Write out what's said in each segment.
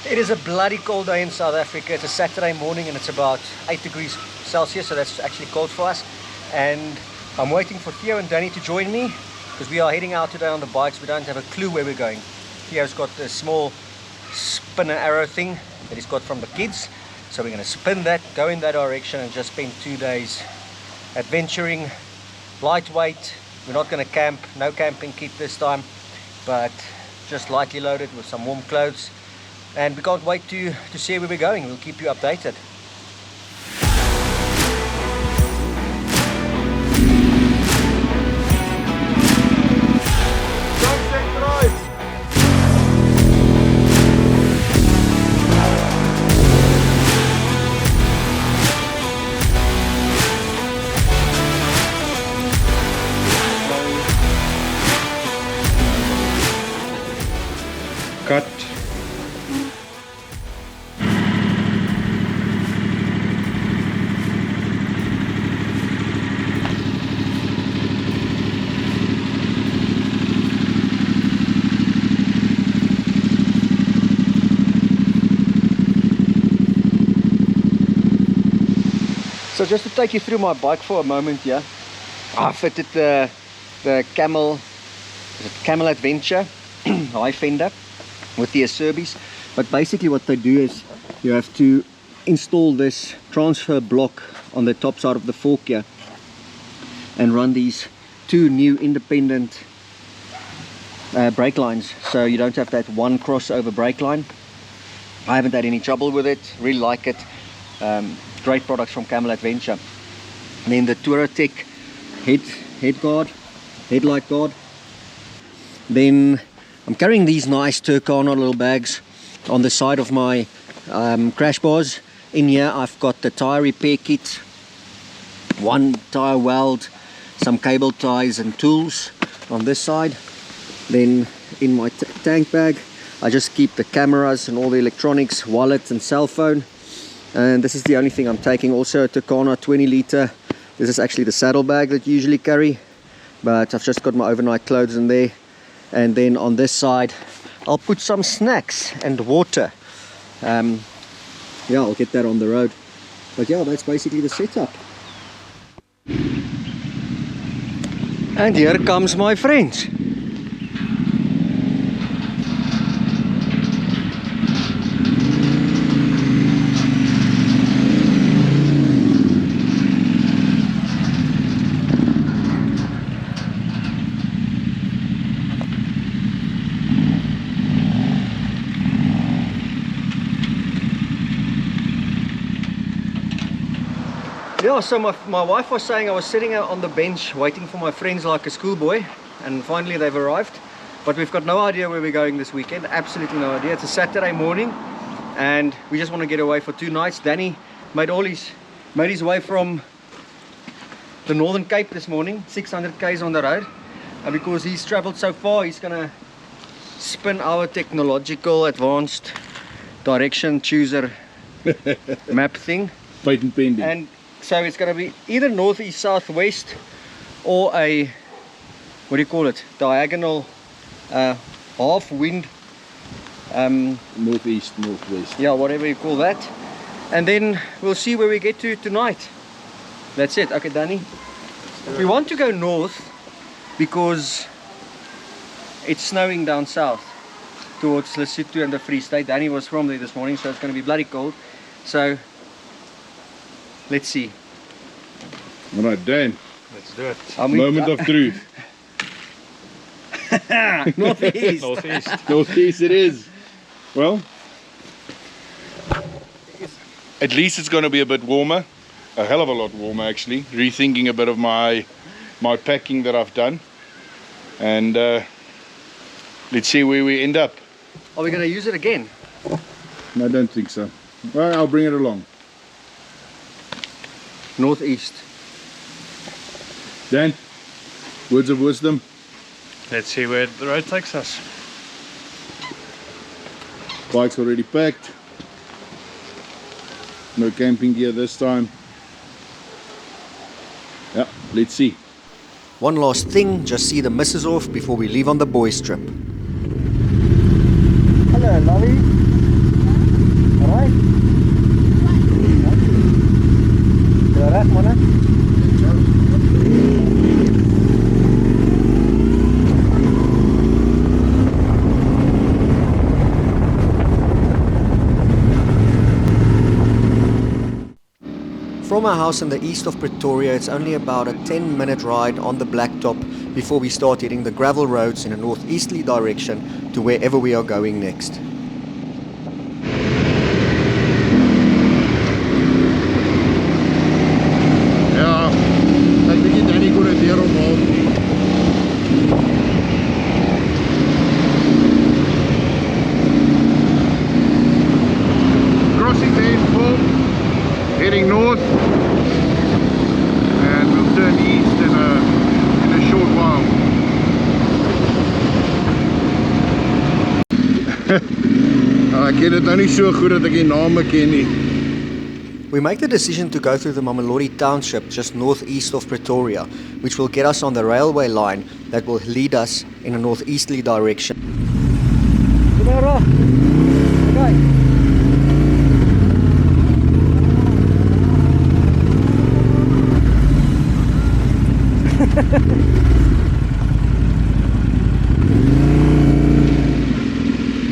It is a bloody cold day in South Africa. It's a Saturday morning and it's about 8 degrees Celsius, so that's actually cold for us. And I'm waiting for Theo and Danny to join me because we are heading out today on the bikes. We don't have a clue where we're going. Theo's got a small spinner arrow thing that he's got from the kids. So we're going to spin that, go in that direction and just spend 2 days adventuring, lightweight. We're not going to camp, no camping kit this time, but just lightly loaded with some warm clothes. And we can't wait to see where we're going. We'll keep you updated. Cut. So just to take you through my bike for a moment here, I fitted the Camel Adventure high fender with the Acerbis. But basically what they do is you have to install this transfer block on the top side of the fork here and run these two new independent brake lines, so you don't have that one crossover brake line. I haven't had any trouble with it, really like it. Great products from Camel Adventure. And then the Touratech headlight guard. Then I'm carrying these nice Turkana little bags on the side of my crash bars. In here I've got the tire repair kit, one tire weld, some cable ties and tools on this side. Then in my tank bag I just keep the cameras and all the electronics, wallet and cell phone. And this is the only thing I'm taking. Also a Turkana 20 litre. This is actually the saddle bag that you usually carry, but I've just got my overnight clothes in there. And then on this side I'll put some snacks and water. Yeah, I'll get that on the road. But yeah, that's basically the setup. And here comes my friends. Yeah, so my wife was saying I was sitting out on the bench waiting for my friends like a schoolboy, and finally they've arrived. But we've got no idea where we're going this weekend, absolutely no idea. It's a Saturday morning and we just want to get away for 2 nights. Danny made his way from the Northern Cape this morning, 600 k's on the road, and because he's traveled so far he's gonna spin our technological advanced direction chooser map thing. Patent pending. And so it's going to be either northeast, southwest, or a, what do you call it, diagonal half wind, northeast, northwest. yeah, whatever you call that. And then we'll see where we get to tonight. That's it. Okay, Danny, we want to go north because it's snowing down south towards Lesotho and the Free State. Danny was from there this morning, so it's going to be bloody cold. So let's see. All right, Dan. Let's do it. Moment of truth. Northeast. Northeast. Northeast it is. Well, at least it's going to be a bit warmer. A hell of a lot warmer, actually. Rethinking a bit of my packing that I've done. And let's see where we end up. Are we going to use it again? I don't think so. Well, I'll bring it along. Northeast. Dan, words of wisdom. Let's see where the road takes us. Bike's already packed. No camping gear this time. Yeah, let's see. One last thing, just see the missus off before we leave on the boys trip. Hello, lovey. From our house in the east of Pretoria, it's only about a 10-minute ride on the blacktop before we start hitting the gravel roads in a northeasterly direction to wherever we are going next. Ja, ek weet nie Danny kon dit weer omhaal nie. Crossing the N4, heading north, and we'll turn east in a short while. Ek ken dit nou nie so goed dat ek die name ken nie. We make the decision to go through the Mamelodi township just northeast of Pretoria, which will get us on the railway line that will lead us in a northeasterly direction.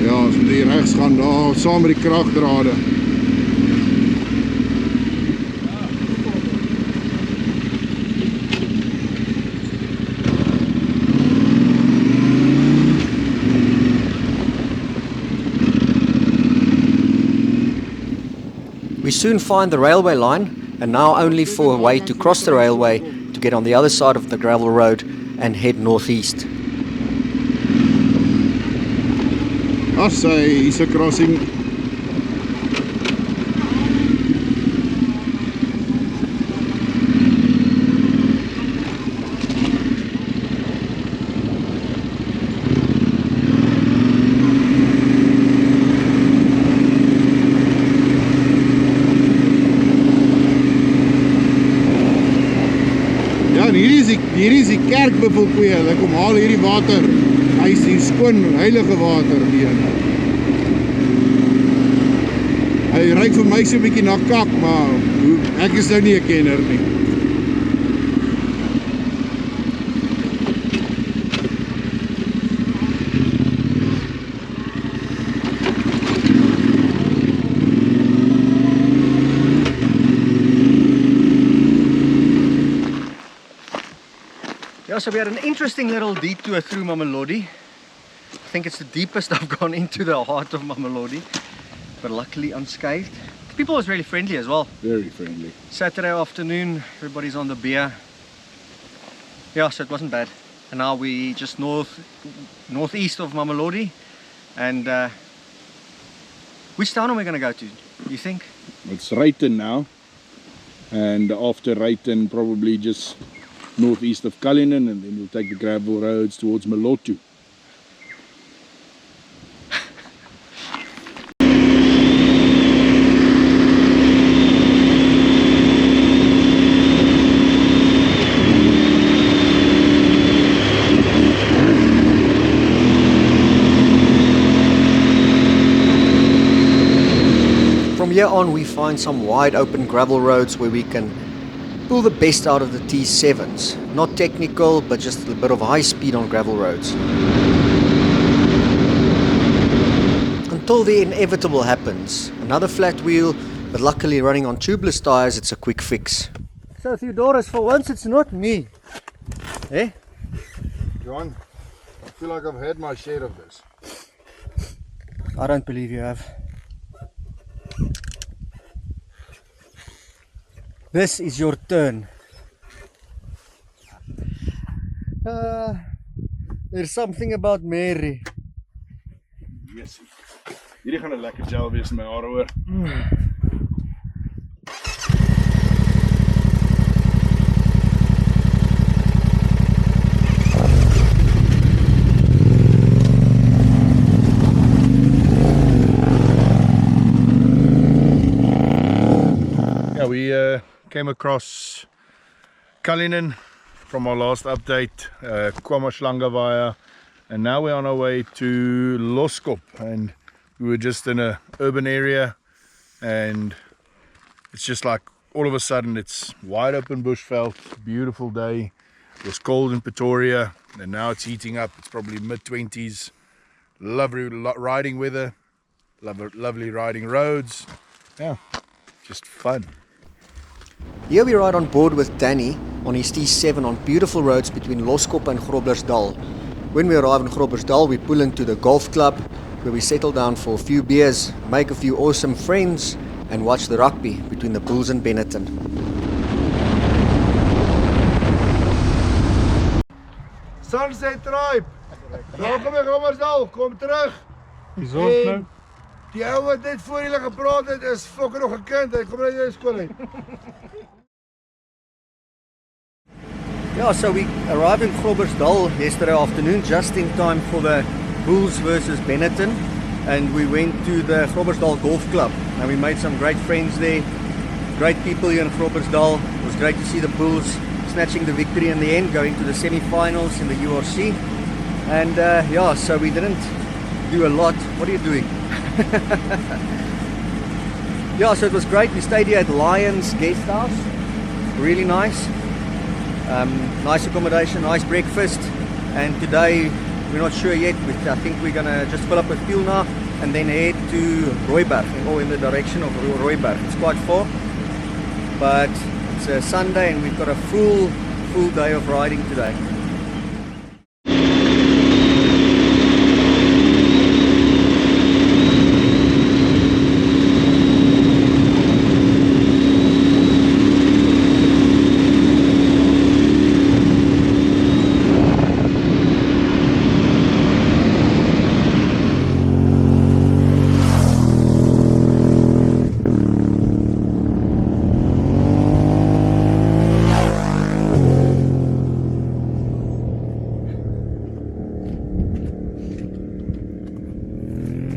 Ja, as we hier rechts gaan, daar saam met die kragdrade. We soon find the railway line, and now only for a way to cross the railway to get on the other side of the gravel road and head northeast. I say, hier's 'n crossing. Ja, en hier is die kerk byvoorbeeld. Hulle kom haal hierdie water. Hy is die skoon heilige water hier. Hy ruik vir my so 'n bietjie na kak, maar ek is nou nie 'n kenner nie. Yeah, so we had an interesting little detour through Mamelodi. I think it's the deepest I've gone into the heart of Mamelodi, but luckily unscathed. The people was really friendly as well. Very friendly. Saturday afternoon, everybody's on the beer. Yeah, so it wasn't bad. And now we just northeast of Mamelodi, and which town are we going to go to, you think? It's Ryten now, and after Ryten probably just northeast of Cullinan, and then we'll take the gravel roads towards Malotu. From here on we find some wide open gravel roads where we can pull the best out of the T7s. Not technical, but just a bit of high speed on gravel roads. Until the inevitable happens. Another flat wheel, but luckily running on tubeless tires, it's a quick fix. So Theodorus, for once it's not me. Eh? John, I feel like I've had my share of this. I don't believe you have. This is your turn. There's something about Mary. Yes. Hierdie gaan 'n lekker gel wees in my hare hoor. Yeah, we came across Cullinan from our last update, Kwamashlange, and now we're on our way to Loskop, and we were just in a urban area, and it's just like all of a sudden it's wide open bushveld, beautiful day. It was cold in Pretoria, and now it's heating up. It's probably mid-20s, lovely riding weather, lovely riding roads. Yeah, just fun. Here we ride on board with Danny on his T7 on beautiful roads between Loskop and Groblersdal. When we arrive in Groblersdal, we pull into the golf club where we settle down for a few beers, make a few awesome friends and watch the rugby between the Bulls and Benetton. Sunset Tribe. Welkom in Groblersdal, kom terug. Dis ons nou. Die ou wat net voor julle gepraat het is fokker nog 'n kind. Hy kom net uit skool uit. Yeah, so we arrived in Groblersdal yesterday afternoon just in time for the Bulls versus Benetton, and we went to the Groblersdal Golf Club and we made some great friends there. Great people here in Groblersdal. It was great to see the Bulls snatching the victory in the end, going to the semi-finals in the URC. And yeah, so we didn't do a lot. What are you doing? Yeah, so it was great. We stayed here at Lions Guest House. Really nice. Nice accommodation, nice breakfast. And today, we're not sure yet. I think we're going to just fill up with fuel now and then head to Rooiberg, or in the direction of Rooiberg. It's quite far, but it's a Sunday and we've got a full day of riding today.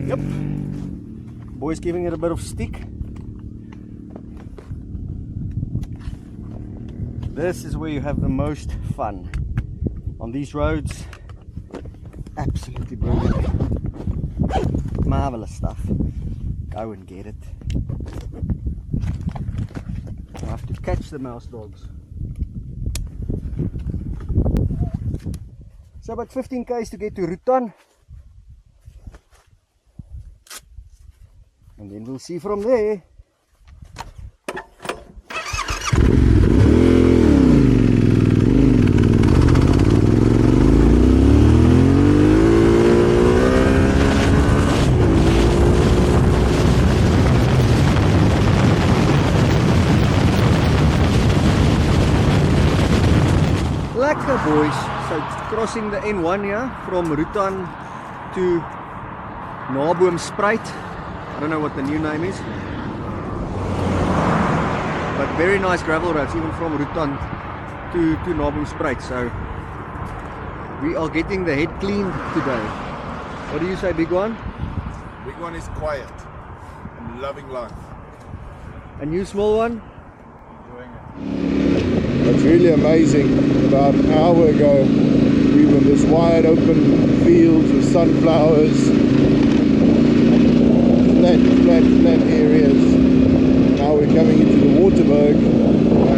Yep, boys giving it a bit of stick. This is where you have the most fun. On these roads, absolutely brilliant. Marvelous stuff. Go and get it. I have to catch the mouse dogs. So about 15 k's to get to Rutan. And then we'll see from there. Lekker boys. So crossing the N1 here from Rutan to Naboomspruit. I don't know what the new name is, but very nice gravel roads even from Rutan to Naboomspruit. So we are getting the head cleaned today. What do you say, big one? Big one is quiet. I'm loving life. And you, small one? What's really amazing, about an hour ago we were in this wide open fields with sunflowers, flat areas. Now we're coming into the Waterberg,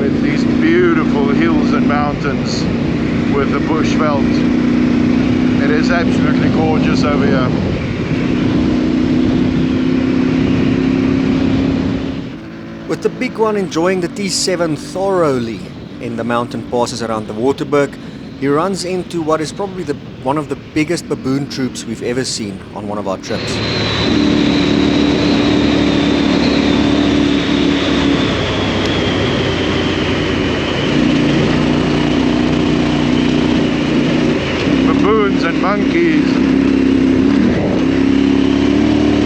And it's these beautiful hills and mountains with the bushveld. It is absolutely gorgeous over here. With the big one enjoying the T7 thoroughly in the mountain passes around the Waterberg, he runs into what is probably one of the biggest baboon troops we've ever seen on one of our trips. Baboons and monkeys.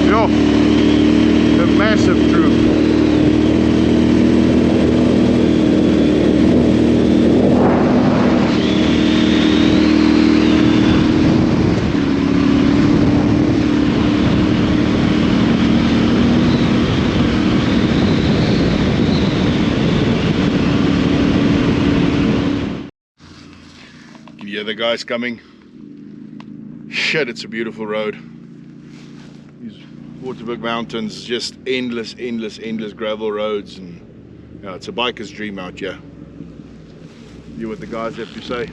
Yo, a massive troop. Yeah, the guy's coming. Shit, it's a beautiful road. These Waterberg mountains, just endless gravel roads, and yeah, it's a biker's dream out here. Hear what the guys have to say.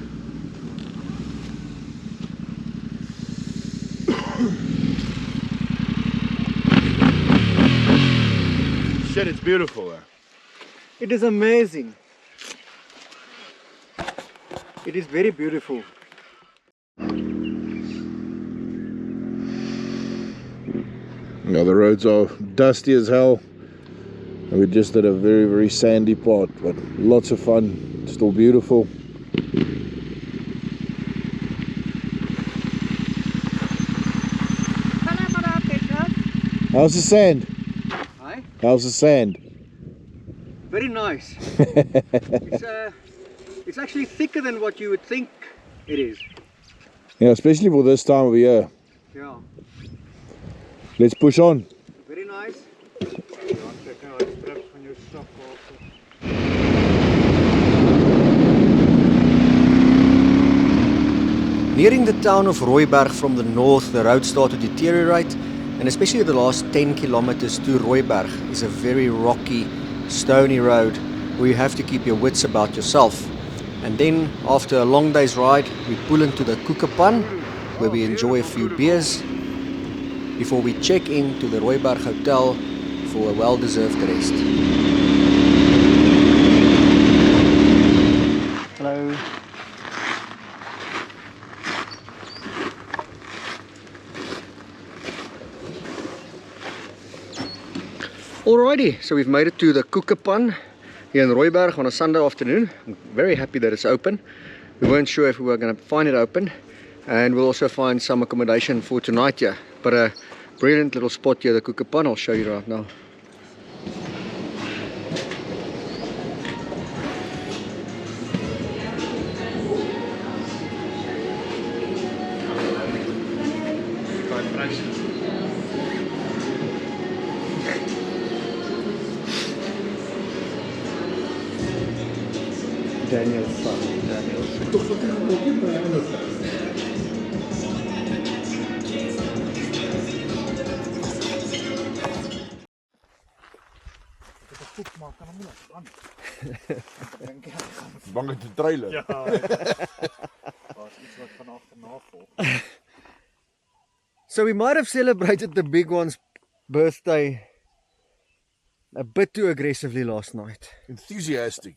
Shit, it's beautiful. It is amazing. It is very beautiful. Now the roads are dusty as hell. And we just did a very, very sandy part, but lots of fun, still beautiful. How's the sand? Hi? How's the sand? Very nice. It's actually thicker than what you would think it is. Yeah, especially for this time of year. Yeah. Let's push on. Very nice. Nearing the town of Rooiberg from the north, the road started to deteriorate, and especially the last 10 kilometers to Rooiberg is a very rocky, stony road where you have to keep your wits about yourself. And then, after a long day's ride, we pull into the Koekepan, where we enjoy a few beers before we check in to the Rooiberg Hotel for a well-deserved rest. Hello. Alrighty, so we've made it to the Koekepan here in Rooiberg on a Sunday afternoon. I'm very happy that it's open. We weren't sure if we were going to find it open, and we'll also find some accommodation for tonight here. But a brilliant little spot here, the Koekepan. I'll show you right now. Daniel's son. Bang het die trailer. Ja. So we might have celebrated the big one's birthday a bit too aggressively last night. Enthusiastic.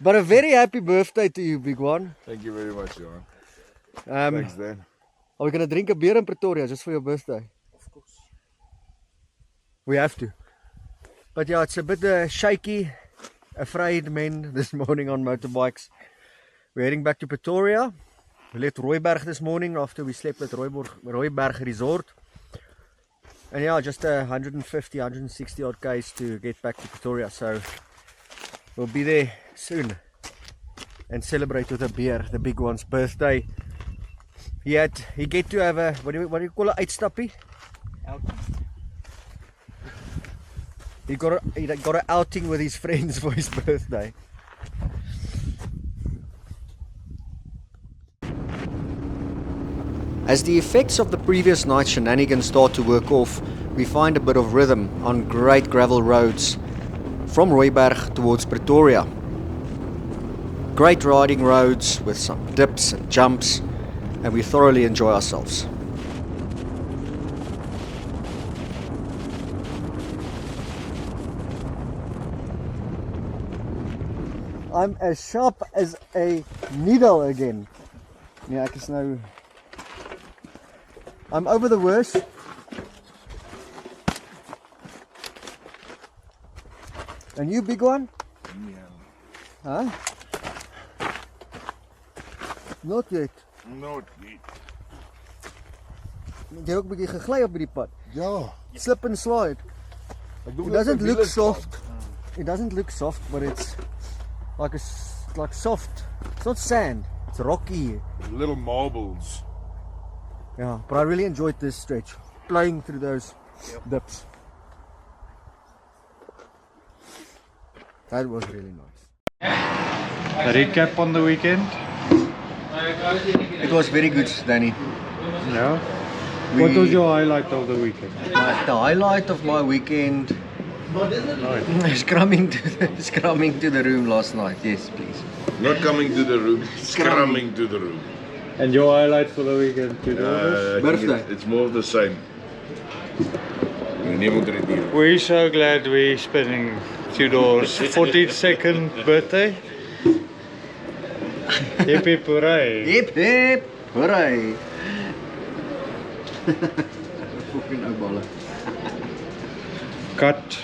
But a very happy birthday to you, big one. Thank you very much, Johan. Thanks, Dan. Are we going to drink a beer in Pretoria just for your birthday? Of course. We have to. But yeah, it's a bit shaky, afraid men this morning on motorbikes. We're heading back to Pretoria. We left Rooiberg this morning after we slept at Rooiberg Resort. And yeah, just 150, 160 odd k's to get back to Pretoria. So we'll be there soon and celebrate with a beer, the big one's birthday. He get to have a, what do you call it, uitstappie? He got an outing with his friends for his birthday. As the effects of the previous night's shenanigans start to work off, we find a bit of rhythm on great gravel roads from Rooiberg towards Pretoria. Great riding roads with some dips and jumps, and we thoroughly enjoy ourselves. I'm as sharp as a needle again. Yeah, ek is nou... I'm over the worst. And you, big one? Yeah. Huh? Not yet. Not yet. Jy het ook 'n bietjie gegly op hierdie pad. Ja. Slip and slide. It doesn't look soft. It doesn't look soft, but it's like soft. It's not sand. It's rocky. Little marbles. Yeah, but I really enjoyed this stretch, playing through those dips. That was really nice. A recap on the weekend. It was very good, Danny. Yeah. What was your highlight of the weekend? The highlight of my weekend is scrumming to the room last night. Yes, please. Not coming to the room, scrumming to the room. And your highlight for the weekend, two daughters? Birthday. It's more of the same. We're so glad we're spending Theodore's 42nd birthday. Hip hip hooray. Hip hip, hooray. Fucking ou balle. Cut.